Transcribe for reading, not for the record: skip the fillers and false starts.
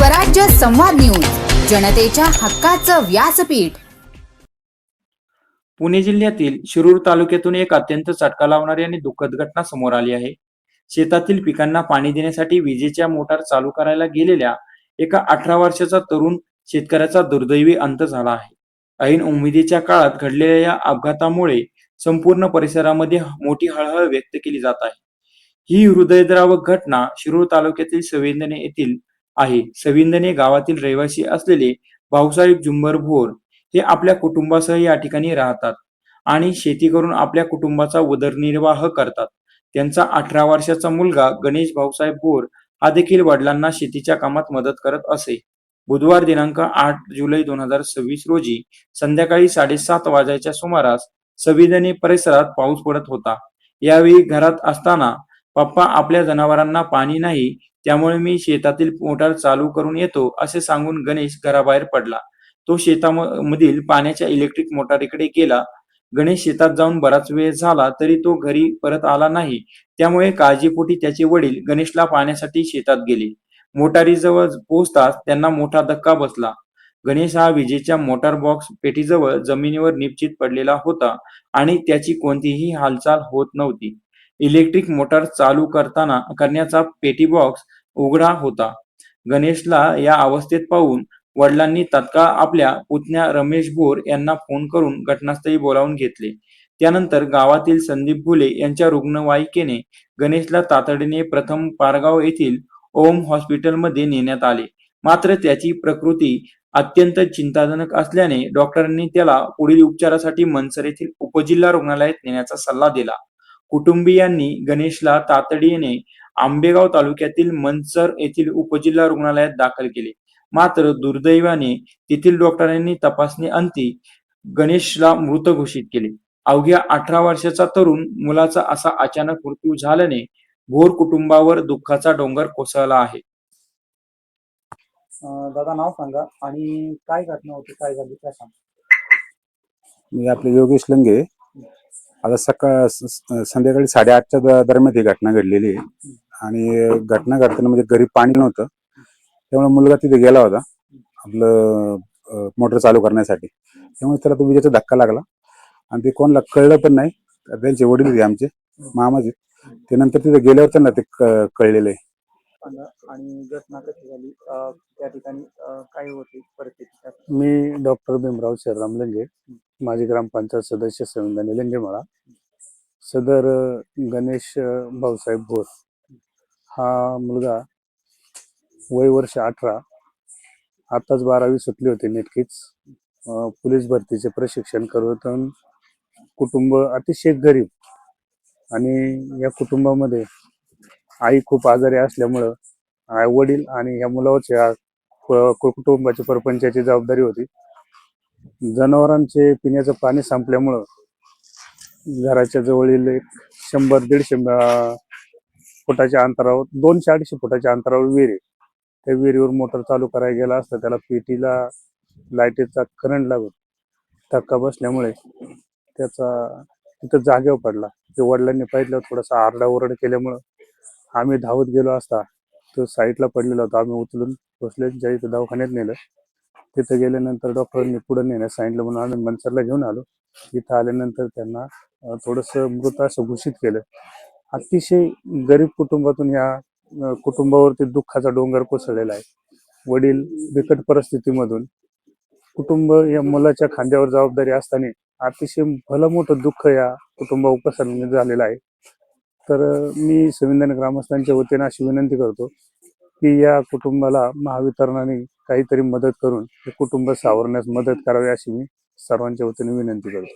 स्वराज्य संवाद न्यूज, जनतेच्या हक्काचं व्यासपीठ. पुणे जिल्ह्यातील शिरूर तालुक्यातून एक अत्यंत चटका लावणारी आणि दुःखद घटना समोर आली आहे. शेतातील पिकांना पाणी देण्यासाठी विजेच्या मोटार चालू करायला गेलेल्या एका 18 वर्षाचा तरुण शेतकऱ्याचा दुर्दैवी अंत झाला आहे. ऐन उमेदीच्या काळात घडलेल्या या अपघातामुळे संपूर्ण परिसरामध्ये मोठी हळहळ व्यक्त केली जात आहे. ही हृदयद्रावक घटना शिरूर तालुक्यातील सविंदने येथील आहे. सविंदने गावातील रहिवासी असलेले भाऊसाहेब झुंबर भोर हे आपल्या कुटुंबासह या ठिकाणी राहतात आणि शेती करून आपल्या कुटुंबाचा उदरनिर्वाह करतात. त्यांचा 18 वर्षाचा मुलगा गणेश भाऊसाहेब भोर हा देखील वडिलांना शेतीच्या कामात मदत करत असे. बुधवार दिनांक 8 जुलै 2026 रोजी संध्याकाळी 7:30 वाजायच्या सुमारास सविंदने परिसरात पाऊस पडत होता. यावेळी घरात असताना पप्पा आपल्या जनावरांना पाणी नाही, त्यामुळे मी शेतातील मोटार चालू करून येतो असे सांगून गणेश घराबाहेर पडला. तो शेतामधील पाण्याच्या इलेक्ट्रिक मोटारीकडे गेला. गणेश शेतात जाऊन बराच वेळ झाला तरी तो घरी परत आला नाही. त्यामुळे काळजीपोटी त्याचे वडील गणेशला पाहण्यासाठी शेतात गेले. मोटारीजवळ पोहोचताच त्यांना मोठा धक्का बसला. गणेश हा विजेच्या मोटार बॉक्स पेटीजवळ जमिनीवर निपचित पडलेला होता आणि त्याची कोणतीही हालचाल होत नव्हती. इलेक्ट्रिक मोटार चालू करण्याचा पेटी बॉक्स उघडा होता. गणेशला या अवस्थेत पाहून वडिलांनी तत्काळ आपल्या पुतण्या रमेश भोर यांना फोन करून घटनास्थळी बोलावून घेतले. त्यानंतर गावातील संदीप फुले यांच्या रुग्णवाहिकेने गणेशला तातडीने प्रथम पारगाव येथील ओम हॉस्पिटलमध्ये नेण्यात आले. मात्र त्याची प्रकृती अत्यंत चिंताजनक असल्याने डॉक्टरांनी त्याला पुढील उपचारासाठी मनसर येथील उपजिल्हा रुग्णालयात नेण्याचा सल्ला दिला. कुटुंबीयांनी गणेशला तातडीने आंबेगाव तालुक्यातील मनसर येथील उपजिल्हा रुग्णालयात दाखल केले. मात्र दुर्दैवाने तेथील डॉक्टरांनी तपासणी अंती गणेशला मृत घोषित केले. अवघ्या 18 वर्षाचा तरुण मुलाचा असा अचानक मृत्यू झाल्याने भोर कुटुंबावर दुःखाचा डोंगर कोसळला आहे. दादा नाव सांगा आणि काय घटना होती, काय झाली, काय सांगा. मी आपले योगेश लंगे. आता संध्याकाळी 8:30च्या दरम्यान ही घटना घडलेली आहे आणि घटना घडताना म्हणजे घरी पाणी नव्हतं, त्यामुळे मुलगा तिथे गेला होता आपलं मोटर चालू करण्यासाठी. त्यामुळे त्याला तो विजेचा धक्का लागला आणि ते कोणाला कळलं पण नाही. त्यांचे वडील होते आमचे मामाचे, ते नंतर तिथे गेल्यावर त्यांना ते कळलेलं आहे. आणि घटना कशी झाली, त्या ठिकाणी काय होती परिस्थिती? मी डॉक्टर भीमराव श्रीराम लंगे, माजी ग्रामपंचायत सदस्य सविंदने लंगेमाळा. सदर गणेश भाऊसाहेब भोर हा मुलगा वय वर्ष 18, आताच 12वी सुटली होती नेटकीच. पोलीस भरतीचे प्रशिक्षण करत कुटुंब अतिशय गरीब आणि या कुटुंबामध्ये आई खूप आजारी असल्यामुळं आई वडील आणि या मुलावरच्या कुटुंबाची परपंचाची जबाबदारी होती. जनावरांचे पिण्याचं पाणी संपल्यामुळं घराच्या जवळील एक 100-150 फुटाच्या अंतरावर 200-250 फुटाच्या अंतरावर विहीर आहे. त्या विहिरीवर मोटर चालू करायला गेला असता त्याला पेटीला लाईटीचा करंट लागून धक्का बसल्यामुळे त्याचा तिथं जागेवर पडला. ते वडिलांनी पाहिलं, थोडासा आरडाओरड केल्यामुळं आम्ही धावत गेलो असता तो साईडला पडलेला होता. आम्ही उचलून भोसलेच्या इथं दवाखान्यात नेलं. तिथं गेल्यानंतर डॉक्टरांनी पुढे नेण्यास सांगितलं म्हणून आम्ही मनसरला घेऊन आलो. इथं आल्यानंतर त्यांना थोडंसं मृत असं घोषित केलं. अतिशय गरीब कुटुंबातून या कुटुंबावरती दुःखाचा डोंगर कोसळलेला आहे. वडील बिकट परिस्थितीमधून कुटुंब या मुलाच्या खांद्यावर जबाबदारी असताना अतिशय भलं मोठं दुःख या कुटुंबा उपसरण्यात झालेलं आहे. तर मी सविंदन ग्रामस्थांच्या वतीने अशी विनंती करतो की या कुटुंबाला महावितरणाने काहीतरी मदत करून हे कुटुंब सावरण्यास मदत करावी, अशी मी सर्वांच्या वतीने विनंती करतो.